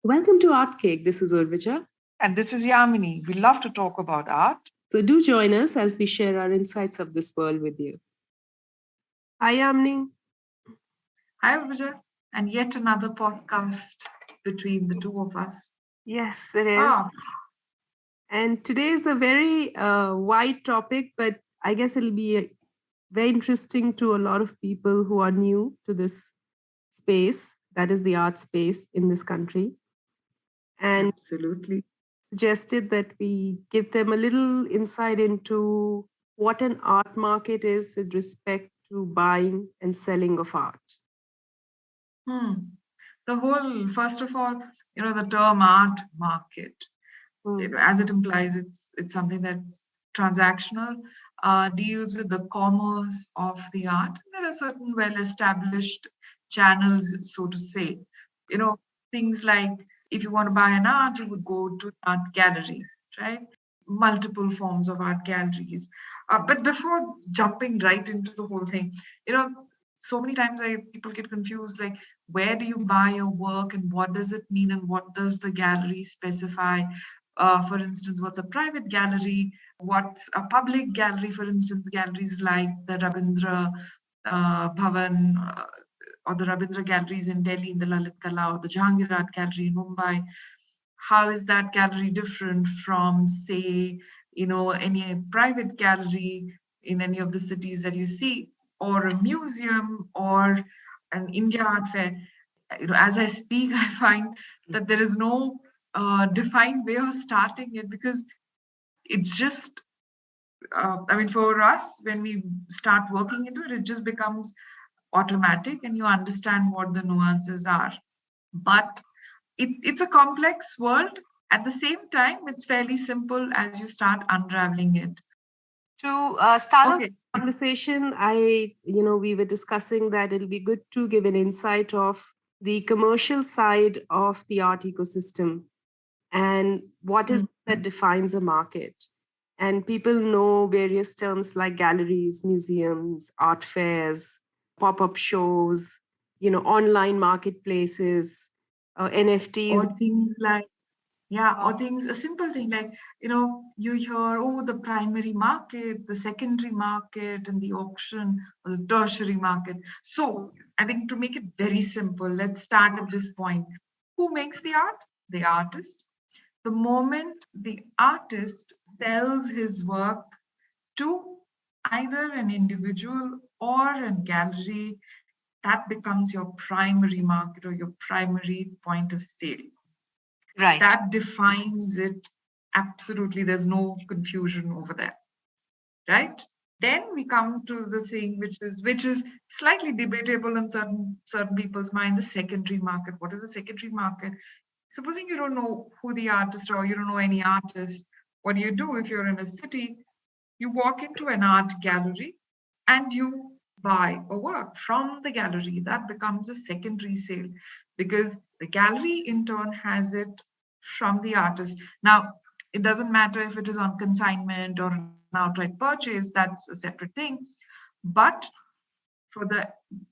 Welcome to Artkyk. This is Urvaja. And this is Yamini. We love to talk about art. So do join us as we share our insights of this world with you. Hi, Yamini. Hi, Urvaja. And yet another podcast between the two of us. Yes, it is. And today is a very wide topic, but I guess it'll be very interesting to a lot of people who are new to this space, that is the art space in this country. And absolutely suggested that we give them a little insight into what an art market is with respect to buying and selling of art. First of all, the term art market, as it implies, it's something that's transactional, deals with the commerce of the art. There are certain well-established channels, so to say. Things like if you want to buy an art, you would go to an art gallery, right? Multiple forms of art galleries. But before jumping right into the whole thing, so many times people get confused, like where do you buy your work and what does it mean and what does the gallery specify? For instance, what's a private gallery? What's a public gallery? For instance, galleries like the Rabindra Bhavan or the Rabindra galleries in Delhi, in the Lalit Kala, or the Jahangir Art Gallery in Mumbai. How is that gallery different from, say, any private gallery in any of the cities that you see, or a museum, or an India Art Fair? As I speak, I find that there is no defined way of starting it, because it's just, for us, when we start working into it, it just becomes automatic and you understand what the nuances are. But it's a complex world. At the same time, it's fairly simple as you start unraveling it. To start the conversation, we were discussing that it'll be good to give an insight of the commercial side of the art ecosystem and what is that defines a market. And people know various terms like galleries, museums, art fairs, pop-up shows, online marketplaces, NFTs. Or things like, a simple thing like, you hear, the primary market, the secondary market, and the auction, or the tertiary market. So I think to make it very simple, let's start at this point. Who makes the art? The artist. The moment the artist sells his work to either an individual or a gallery, that becomes your primary market or your primary point of sale. Right. That defines it absolutely. There's no confusion over there, right? Then we come to the thing which is slightly debatable in certain people's mind, the secondary market. What is the secondary market? Supposing you don't know who the artist or you don't know any artist, what do you do if you're in a city? You walk into an art gallery and you buy a work from the gallery. That becomes a secondary sale because the gallery in turn has it from the artist. Now, it doesn't matter if it is on consignment or an outright purchase, that's a separate thing. But for the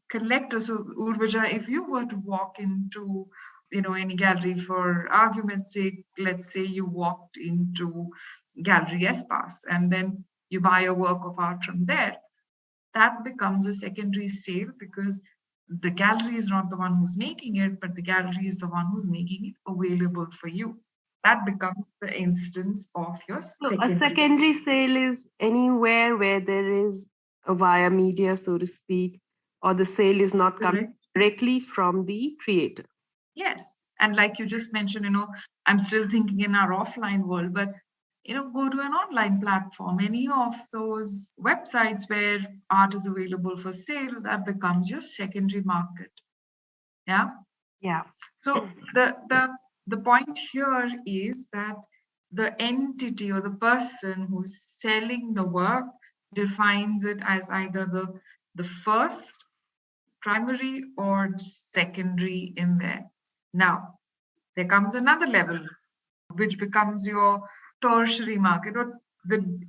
collector, so Urvaja, if you were to walk into any gallery, for argument's sake, let's say you walked into Gallery Espas and then you buy a work of art from there, that becomes a secondary sale because the gallery is not the one who's making it, but the gallery is the one who's making it available for you. That becomes the instance of your secondary a secondary sale is anywhere where there is a via media, so to speak, or the sale is not coming directly from the creator. Yes. And like you just mentioned, I'm still thinking in our offline world, but go to an online platform, any of those websites where art is available for sale, that becomes your secondary market. Yeah. Yeah. So the point here is that the entity or the person who's selling the work defines it as either the first, primary, or secondary in there. Now, there comes another level, which becomes your tertiary market or the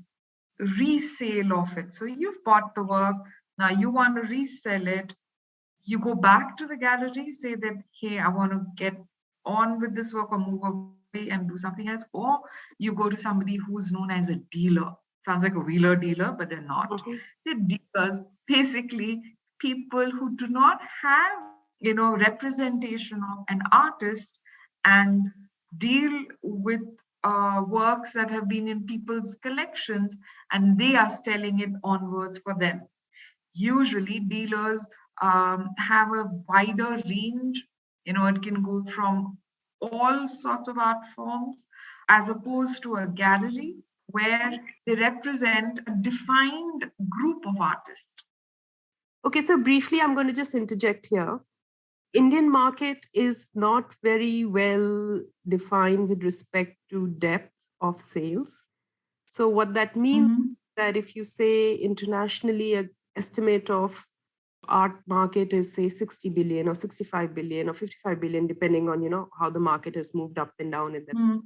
resale of it. So you've bought the work, now you want to resell it. You go back to the gallery, say that, hey, I want to get on with this work or move away and do something else, or you go to somebody who's known as a dealer. Sounds like a wheeler dealer, but they're not. They're dealers, basically people who do not have, representation of an artist and deal with works that have been in people's collections, and they are selling it onwards for them. Usually dealers have a wider range. It can go from all sorts of art forms, as opposed to a gallery where they represent a defined group of artists. Okay, so briefly, I'm going to just interject here. Indian market is not very well defined with respect to depth of sales. So what that means that if you say internationally, an estimate of art market is say 60 billion or 65 billion or 55 billion, depending on, how the market has moved up and down in the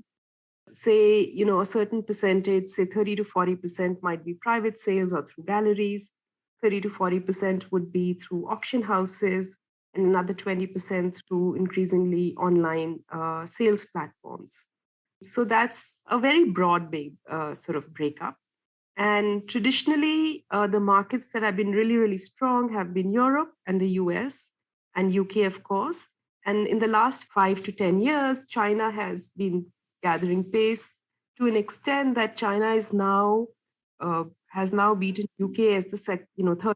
say, a certain percentage, say 30 to 40% might be private sales or through galleries, 30 to 40% would be through auction houses, and another 20% through increasingly online sales platforms. So that's a very broad sort of breakup. And traditionally, the markets that have been really, really strong have been Europe and the US and UK, of course. And in the last 5 to 10 years, China has been gathering pace to an extent that China is now has now beaten UK as the third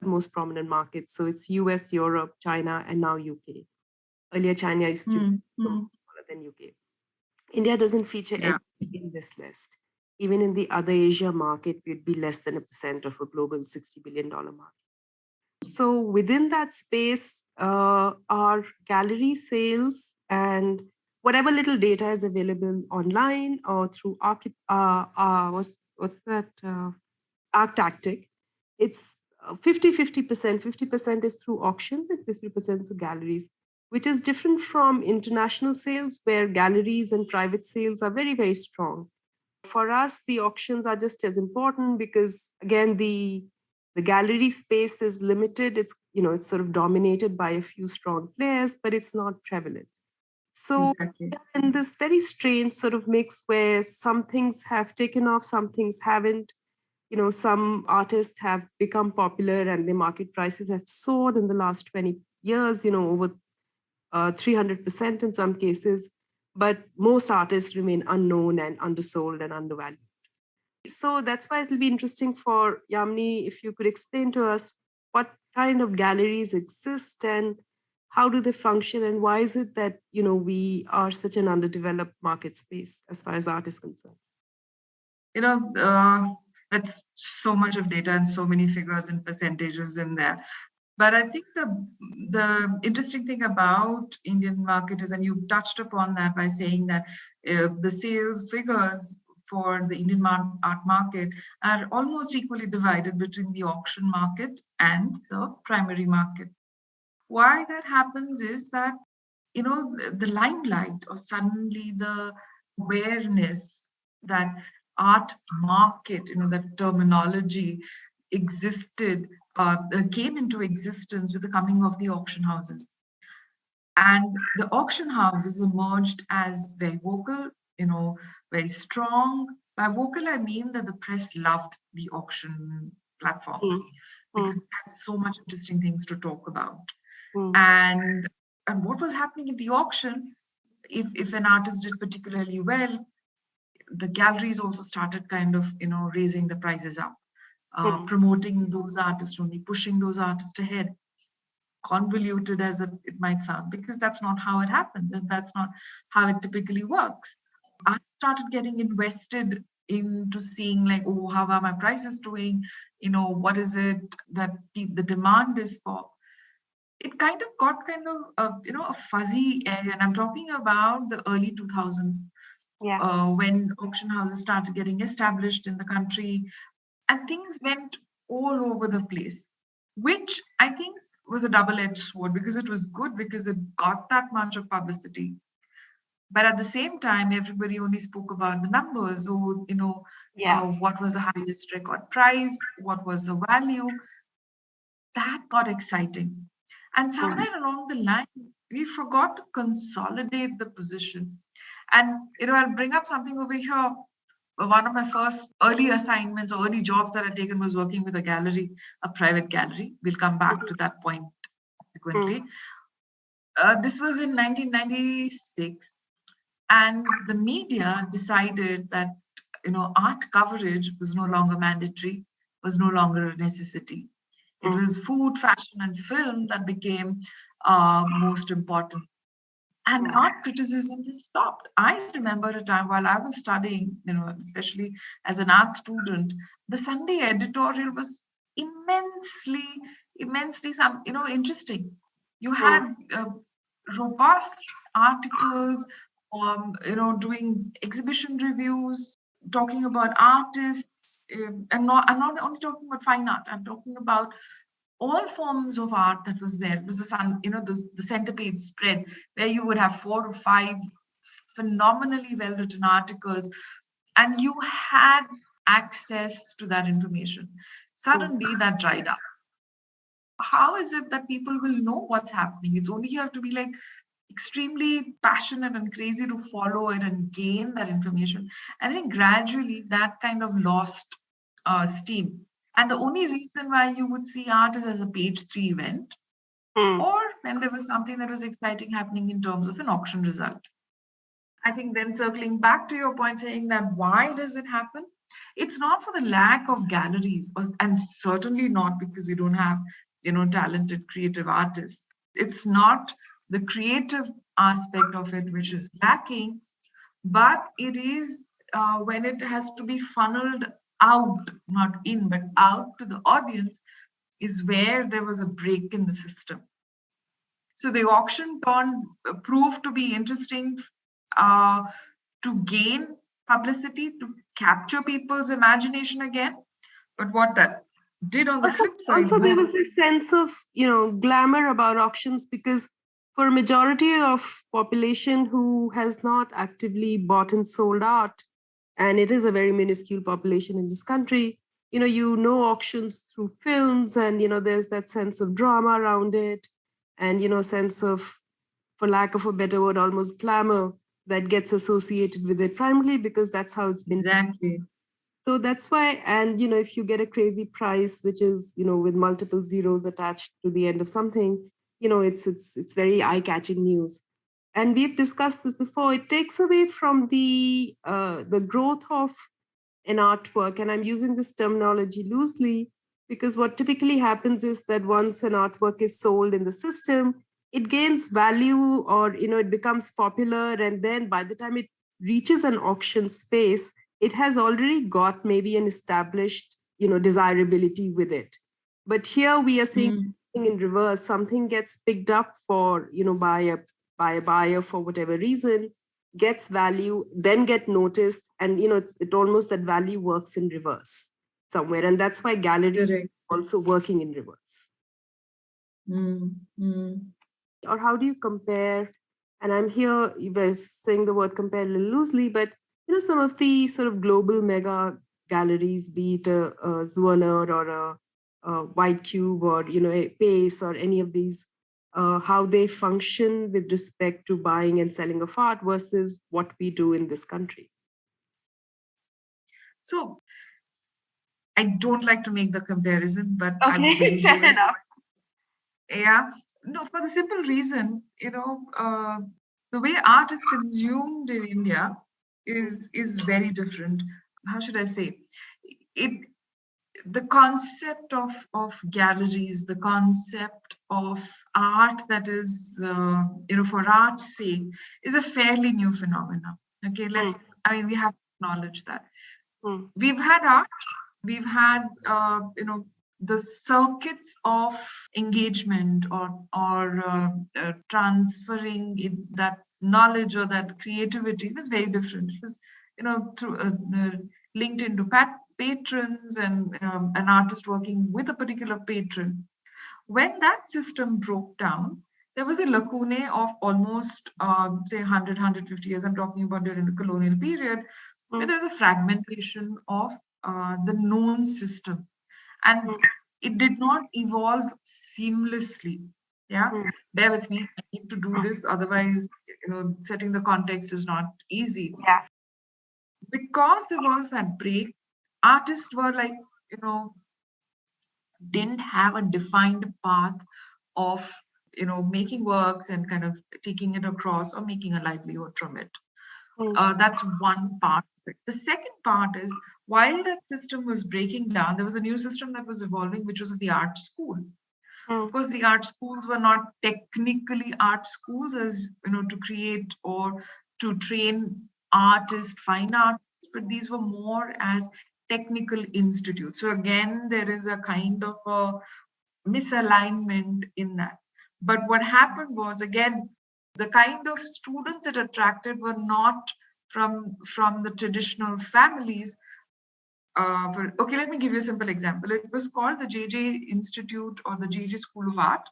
most prominent market. So it's US, Europe, China, and now UK. Earlier, China used to be smaller than UK. India doesn't feature in this list. Even in the other Asia market, we'd be less than 1% of a global $60 billion market. So within that space, our gallery sales and whatever little data is available online or through Artkyk, it's 50%. 50% is through auctions and 50% through galleries, which is different from international sales where galleries and private sales are very, very strong. For us, the auctions are just as important because, again, the gallery space is limited. It's, it's sort of dominated by a few strong players, but it's not prevalent. So in this very strange sort of mix where some things have taken off, some things haven't, some artists have become popular and their market prices have soared in the last 20 years, over 300% in some cases, but most artists remain unknown and undersold and undervalued. So that's why it'll be interesting for Yamini if you could explain to us what kind of galleries exist and how do they function and why is it that, we are such an underdeveloped market space as far as art is concerned? That's so much of data and so many figures and percentages in there. But I think the interesting thing about Indian market is, and you touched upon that by saying that the sales figures for the Indian art market are almost equally divided between the auction market and the primary market. Why that happens is that, the limelight or suddenly the awareness that art market, that terminology existed, came into existence with the coming of the auction houses. And the auction houses emerged as very vocal, very strong. By vocal, I mean that the press loved the auction platforms because it had so much interesting things to talk about. And what was happening in the auction, if an artist did particularly well, the galleries also started kind of, raising the prices up. Promoting those artists only, pushing those artists ahead, convoluted as it might sound, because that's not how it happens and that's not how it typically works. I started getting invested into seeing like, oh, how are my prices doing? What is it that the demand is for? It kind of got a fuzzy area, and I'm talking about the early 2000s. When auction houses started getting established in the country. And things went all over the place, which I think was a double-edged sword because it was good because it got that much of publicity. But at the same time, everybody only spoke about the numbers or, what was the highest record price, what was the value. That got exciting. And somewhere along the line, we forgot to consolidate the position. And I'll bring up something over here. One of my first early assignments or early jobs that I'd taken was working with a gallery, a private gallery. We'll come back to that point subsequently. This was in 1996, and the media decided that art coverage was no longer mandatory, was no longer a necessity. It was food, fashion, and film that became most important. And art criticism just stopped. I remember a time while I was studying, especially as an art student, the Sunday editorial was immensely interesting. You had robust articles, doing exhibition reviews, talking about artists. I'm not only talking about fine art. I'm talking about all forms of art that was there. It was the centipede spread where you would have 4 or 5 phenomenally well-written articles, and you had access to that information. Suddenly that dried up. How is it that people will know what's happening? It's only you have to be like extremely passionate and crazy to follow it and gain that information. I think gradually that kind of lost steam. And the only reason why you would see art is as a page 3 event, or when there was something that was exciting happening in terms of an auction result. I think then circling back to your point, saying that why does it happen? It's not for the lack of galleries, and certainly not because we don't have, talented creative artists. It's not the creative aspect of it which is lacking, but it is when it has to be funneled out, not in, but out to the audience, is where there was a break in the system. So the auction proved to be interesting to gain publicity, to capture people's imagination again. But what that did on the flip side. Also, there was a sense of, glamour about auctions, because for a majority of population who has not actively bought and sold art, and it is a very minuscule population in this country, auctions through films, and there's that sense of drama around it, and sense of, for lack of a better word, almost glamour that gets associated with it, primarily because that's how it's been. Exactly. So that's why, and if you get a crazy price, which is with multiple zeros attached to the end of something, it's very eye-catching news. And we've discussed this before. It takes away from the growth of an artwork, and I'm using this terminology loosely because what typically happens is that once an artwork is sold in the system, it gains value, or it becomes popular, and then by the time it reaches an auction space, it has already got maybe an established desirability with it. But here we are seeing in reverse. Something gets picked up for by a buyer for whatever reason, gets value, then get noticed, and it almost, that value works in reverse somewhere, and that's why galleries are also working in reverse. Or how do you compare? And I'm here, you guys saying the word compare a little loosely, but some of the sort of global mega galleries, be it a Zwirner or a White Cube or a Pace or any of these, how they function with respect to buying and selling of art versus what we do in this country. So I don't like to make the comparison, but okay, fair enough. Yeah, no, for the simple reason, the way art is consumed in India is very different. How should I say? The concept of galleries, the concept of art that is, for art's sake, is a fairly new phenomenon. Okay, we have to acknowledge that. We've had art, we've had, the circuits of engagement or transferring that knowledge or that creativity was very different. It was, linked into patrons and an artist working with a particular patron. When that system broke down, there was a lacune of almost, say, 100, 150 years. I'm talking about during the colonial period, where there was a fragmentation of the known system. And it did not evolve seamlessly. Yeah, bear with me. I need to do this. Otherwise, setting the context is not easy. Yeah. Because there was that break, artists were like, didn't have a defined path of, making works and kind of taking it across or making a livelihood from it. That's one part of it. The second part is, while that system was breaking down, there was a new system that was evolving, which was the art school. Of course, the art schools were not technically art schools, as to create or to train artists, fine artists, but these were more as technical institutes. So again, there is a kind of a misalignment in that. But what happened was, again, the kind of students it attracted were not from the traditional families. Okay, let me give you a simple example. It was called the JJ Institute or the JJ School of Art,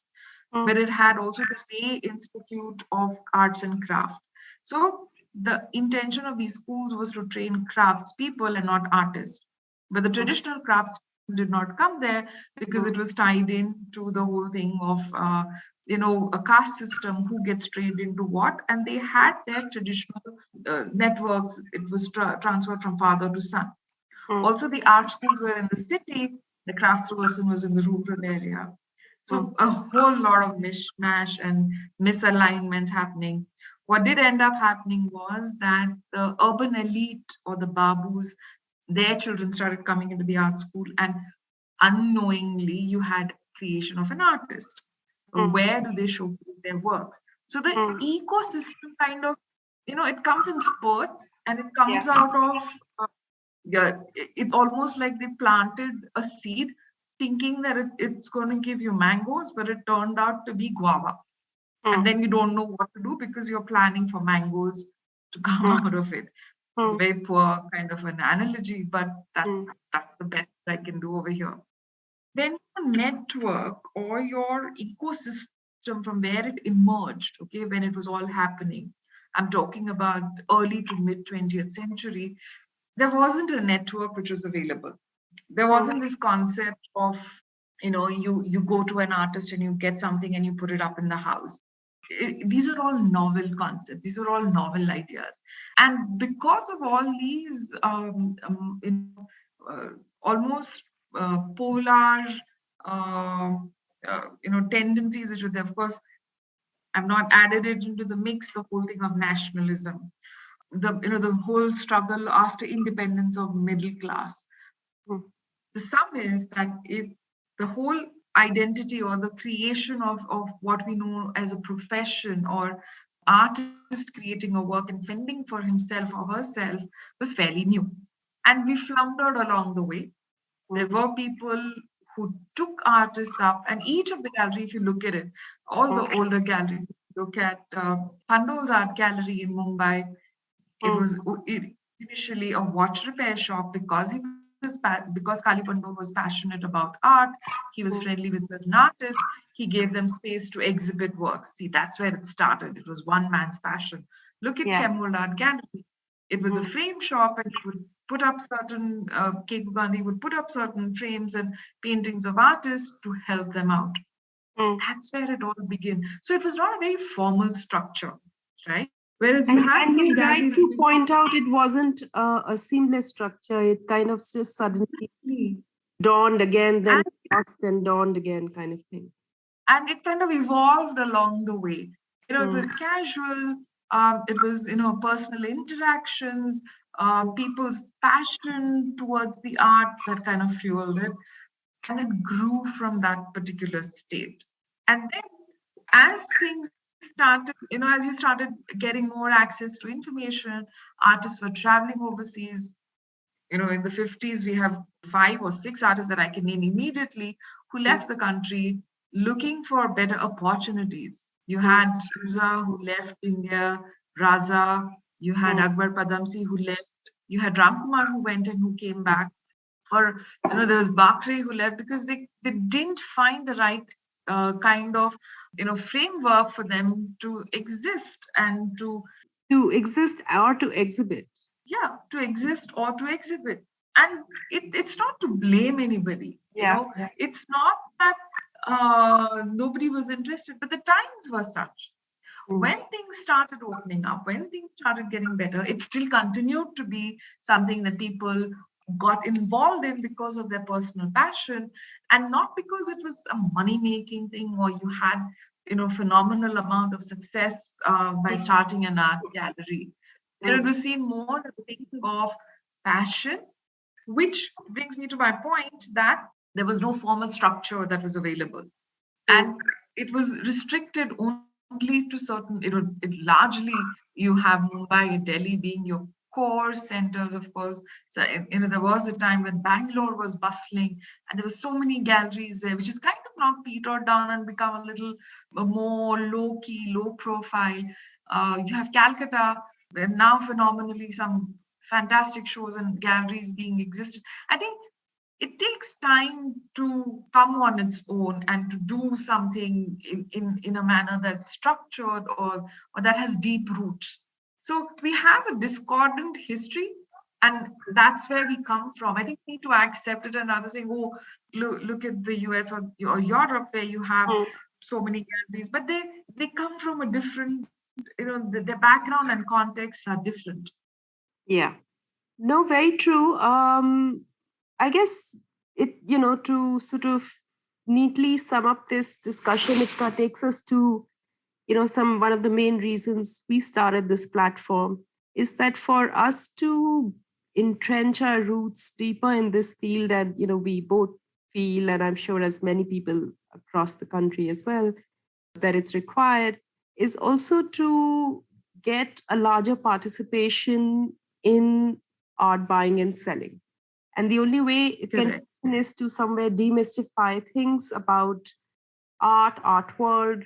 but it had also the Ray Institute of Arts and Craft. So the intention of these schools was to train craftspeople and not artists. But the traditional crafts did not come there because it was tied into the whole thing of a caste system, who gets trained into what, and they had their traditional networks. It was transferred from father to son. Also, the art schools were in the city, the craftsperson was in the rural area. So a whole lot of mishmash and misalignments happening. What did end up happening was that the urban elite or the babus, their children started coming into the art school, and unknowingly you had creation of an artist. Where do they showcase their works? So the ecosystem kind of, it comes in spurts, and it comes out of, it's almost like they planted a seed thinking that it's going to give you mangoes, but it turned out to be guava. And then you don't know what to do because you're planning for mangoes to come out of it. It's a very poor kind of an analogy, but that's the best I can do over here. Then your network or your ecosystem from where it emerged, okay, when it was all happening, I'm talking about early to mid 20th century, there wasn't a network which was available. There wasn't this concept of, you go to an artist and you get something and you put it up in the house. These are all novel concepts. These are all novel ideas. And because of all these almost polar, tendencies, which were there, of course, I've not added it into the mix, the whole thing of nationalism, the whole struggle after independence of middle class. The sum is that the whole identity or the creation of what we know as a profession or artist creating a work and fending for himself or herself was fairly new. And we floundered along the way. There were people who took artists up, and each of the gallery, if you look at it, all the older galleries, look at Pandol's art gallery in Mumbai. It was initially a watch repair shop because Kali Pandol was passionate about art. He was friendly with certain artists. He gave them space to exhibit works. See, that's where it started. It was one man's passion. Look at Kemwold Art Gallery. It was a frame shop, and he would put up certain, Keku Gandhi would put up certain frames and paintings of artists to help them out. That's where it all began. So it was not a very formal structure, right? Whereas you have some galleries. To point out, it wasn't a seamless structure. It kind of just suddenly dawned again, then lost and dawned again, kind of thing. And it kind of evolved along the way. It was casual. It was, personal interactions, people's passion towards the art that kind of fueled it. And it grew from that particular state. And then as things started, as you started getting more access to information, artists were traveling overseas. In the 50s, we have 5 or 6 artists that I can name immediately who left the country looking for better opportunities. You had Souza who left India, Raza, you had Akbar Padamsi who left, you had Ramkumar who went and who came back. Or, there was Bakri who left because they didn't find the right kind of, framework for them to exist and to exist or to exhibit. Yeah, to exist or to exhibit. And it's not to blame anybody. It's not that nobody was interested. But the times were such. When things started opening up, when things started getting better, it still continued to be something that people got involved in because of their personal passion, and not because it was a money-making thing or you had, phenomenal amount of success by starting an art gallery. It was seen more as a thing of passion, which brings me to my point that there was no formal structure that was available. And it was restricted only to certain, largely you have Mumbai and Delhi being your core centers, of course. So, there was a time when Bangalore was bustling and there were so many galleries there, which is kind of now petered down and become a little more low-key, low-profile. You have Calcutta, where now phenomenally some fantastic shows and galleries being existed. I think it takes time to come on its own and to do something in a manner that's structured or that has deep roots. So we have a discordant history, and that's where we come from. I think we need to accept it and rather saying, oh, look at the US or Europe where you have so many galleries, but they come from a different, their background and contexts are different. Yeah. No, very true. I guess it, to sort of neatly sum up this discussion, it takes us to, one of the main reasons we started this platform is that for us to entrench our roots deeper in this field, and, we both feel, and I'm sure as many people across the country as well, that it's required, is also to get a larger participation in art buying and selling. And the only way it can happen is to somewhere demystify things about art world,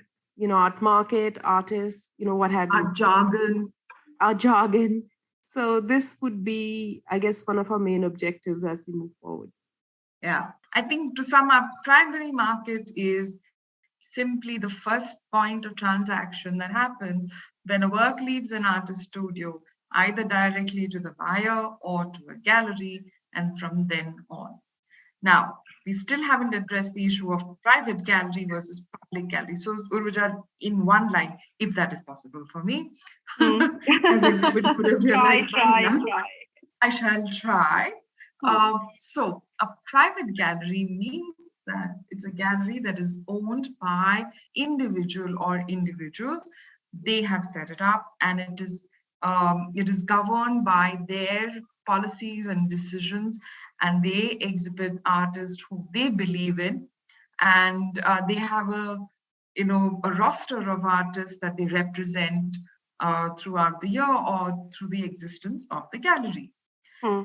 art market, artists, what have you. Our jargon. So this would be, I guess, one of our main objectives as we move forward. Yeah, I think to sum up, primary market is simply the first point of transaction that happens when a work leaves an artist studio, either directly to the buyer or to a gallery, and from then on. Now, we still haven't addressed the issue of private gallery versus public gallery. So, Urvaja, in one line, if that is possible for me, as everybody could have realized, try. I shall try. So, a private gallery means that it's a gallery that is owned by individual or individuals. They have set it up, and it is governed by their policies and decisions, and they exhibit artists who they believe in, and they have a roster of artists that they represent throughout the year or through the existence of the gallery.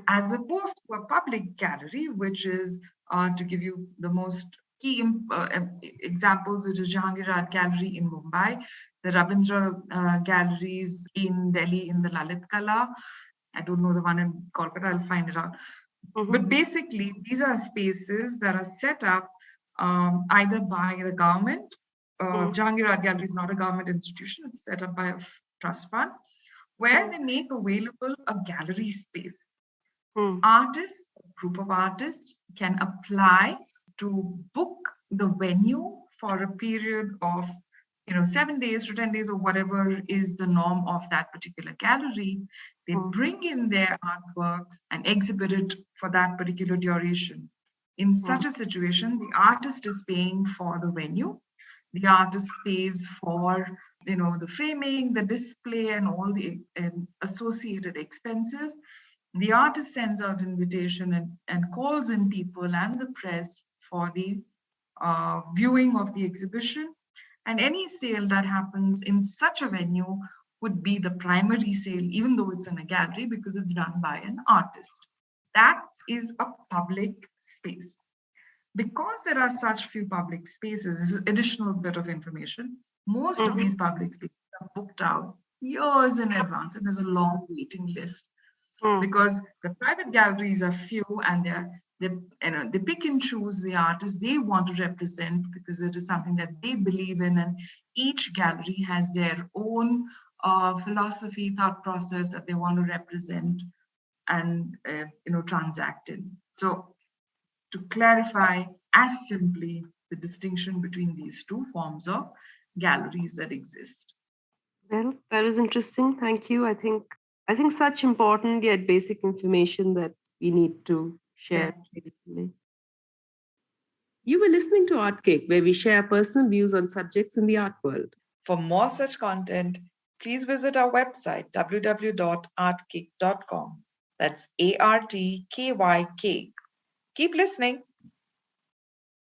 As opposed to a public gallery, which is, to give you the most key examples, it is Jahangir Art Gallery in Mumbai, the Rabindra galleries in Delhi in the Lalit Kala. I don't know the one in Kolkata, I'll find it out. But basically, these are spaces that are set up either by the government. Jahangir Art Gallery is not a government institution, it's set up by a trust fund, where they make available a gallery space. Artists, a group of artists, can apply to book the venue for a period of 7 days to 10 days or whatever is the norm of that particular gallery. They bring in their artworks and exhibit it for that particular duration. In such a situation, the artist is paying for the venue. The artist pays for the framing, the display, and all the associated expenses. The artist sends out invitation and calls in people and the press for the viewing of the exhibition. And any sale that happens in such a venue would be the primary sale, even though it's in a gallery, because it's done by an artist. That is a public space. Because there are such few public spaces, this is additional bit of information, most of these public spaces are booked out years in advance, and there's a long waiting list. Because the private galleries are few, and they pick and choose the artists they want to represent because it is something that they believe in, and each gallery has their own philosophy, thought process that they want to represent and transact in. So to clarify as simply, the distinction between these two forms of galleries that exist. Well, that was interesting. Thank you. I think such important yet basic information that we need to share. Yeah. You were listening to Artkyk, where we share personal views on subjects in the art world. For more such content, please visit our website www.artkyk.com. That's ARTKYK. Keep listening.